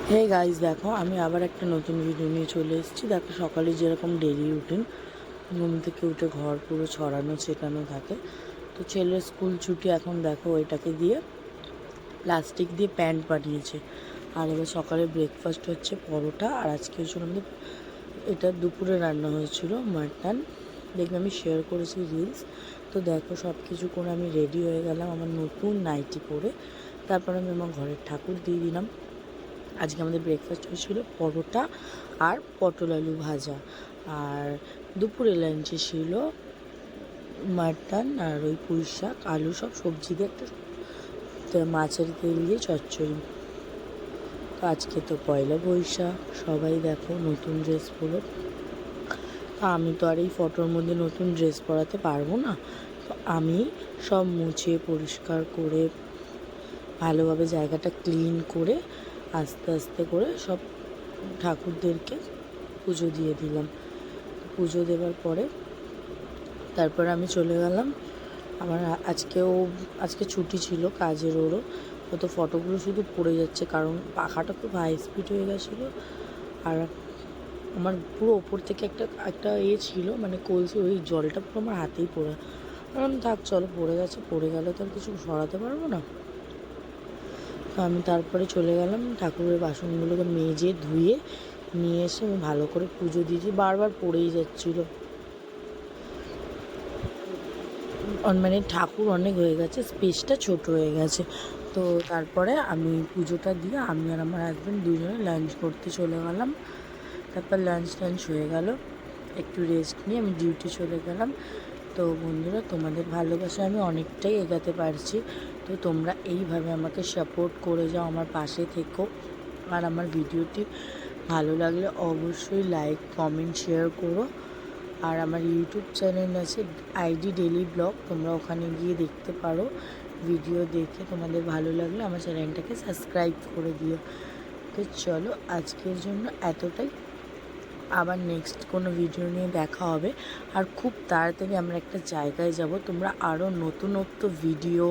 Hey guys, দেখো আমি আবার একটা নতুন ভিডিও নিয়ে চলে এসেছি। দেখো সকালে যেরকম ডেলি রুটিন, ঘুম থেকে উঠে ঘর পুরো ছড়ানো ছেটানো থাকে। তো ছেলের স্কুল ছুটি, এখন দেখো এটাকে দিয়ে প্লাস্টিক দিয়ে প্যান্ট বানিয়েছে। আর এবার সকালে ব্রেকফাস্ট হচ্ছে পরোটা, আর আজকে হচ্ছিল আমাদের এটা দুপুরে রান্না হয়েছিল মাটন। দেখবে আমি শেয়ার করেছি রিলস। তো দেখো সব কিছু করে আমি রেডি হয়ে গেলাম আমার নতুন নাইটি পরে। তারপর আমি আমার ঘরের ঠাকুর দিয়ে দিলাম। আজকে আমাদের ব্রেকফাস্ট হয়েছিল পরোটা আর পটল আলু ভাজা, আর দুপুরে লাঞ্চে ছিল মাটন আর ওই পুঁই শাক আলু সব সবজি দিয়ে একটা মাছের তেল দিয়ে চচ্চড়ি। তো আজকে তো পয়লা বৈশাখ, সবাই দেখো নতুন ড্রেস পরে। তো আমি তো আর এই ফটোর মধ্যে নতুন ড্রেস পরাতে পারবো না। তো আমি সব মুছে পরিষ্কার করে ভালোভাবে জায়গাটা ক্লিন করে আস্তে আস্তে করে সব ঠাকুরদেরকে পুজো দিয়ে দিলাম। পুজো দেওয়ার পরে তারপর আমি চলে গেলাম। আমার আজকে ছুটি ছিল কাজের, ওরও। তো ফটোগুলো শুধু পড়ে যাচ্ছে, কারণ পাখাটা খুব হাই স্পিড হয়ে গেছিলো। আর আমার পুরো ওপর থেকে একটা একটা ছিল, মানে কলসি, ওই জলটা পুরো আমার হাতেই পড়ে। কারণ থাক, চলো পড়ে গেছে, পড়ে গেলে তো আর কিছু সরাতে পারবো না। তো আমি তারপরে চলে গেলাম ঠাকুরের বাসনগুলোকে মেজে ধুয়ে নিয়ে এসে আমি ভালো করে পুজো দিয়েছি। বারবার পড়েই যাচ্ছিলো, মানে ঠাকুর অনেক হয়ে গেছে, স্পেসটা ছোট হয়ে গেছে। তো তারপরে আমি পুজোটা দিয়ে আমি আর আমার হাজব্যান্ড দুজনে লাঞ্চ করতে চলে গেলাম। তারপর লাঞ্চ হয়ে গেল, একটু রেস্ট নিয়ে আমি ডিউটি চলে গেলাম। তো বন্ধুরা, তোমাদের ভালোবাসায় আমি অনেকটাই এগাতে পারছি। তো তোমরা এইভাবে আমাকে সাপোর্ট করে যাও, আমার পাশে থেকো। আর আমার ভিডিওটি ভালো লাগলে অবশ্যই লাইক কমেন্ট শেয়ার করো। আর আমার ইউটিউব চ্যানেল আছে আইডি ডেলি ব্লগ, তোমরা ওখানে গিয়ে দেখতে পারো। ভিডিও দেখে তোমাদের ভালো লাগলে আমার চ্যানেলটাকে সাবস্ক্রাইব করে দিও। তো চলো, আজকের জন্য এতটাই। আবার নেক্সট কোনো ভিডিও নিয়ে দেখা হবে। আর খুব তাড়াতাড়ি আমরা একটা জায়গায় যাব, তোমরা আরও নতুনত্ব ভিডিও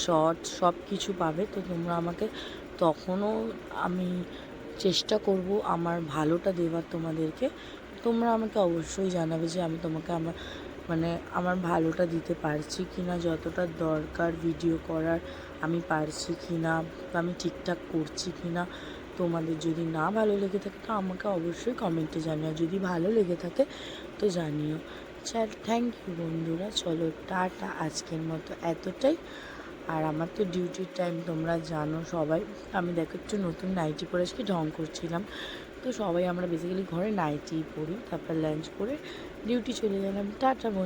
শর্টস সব কিছু পাবে। তো তোমরা আমাকে তখনও আমি চেষ্টা করব আমার ভালোটা দেওয়ার তোমাদেরকে। তোমরা আমাকে অবশ্যই জানাবে যে আমি তোমাকে আমার ভালোটা দিতে পারছি কি না, যতটা দরকার ভিডিও করার আমি পারছি কি না, আমি ঠিকঠাক করছি কি না। তোমাদের যদি না ভালো লেগে থাকে তো আমাকে অবশ্যই কমেন্টে জানিও, যদি ভালো লেগে থাকে তো জানিও। থ্যাংক ইউ বন্ধুরা, চলো টাটা, আজকের মতো এতটাই। আর আমার তো ডিউটির টাইম তোমরা জানো সবাই। আমি দেখো একটু নতুন নাইটি পরে আজকে ঢং করছিলাম। তো সবাই আমরা বেসিক্যালি ঘরে নাইটি পরি, তারপর লাঞ্চ করে ডিউটি চলে গেলাম। টাটা বন্ধু।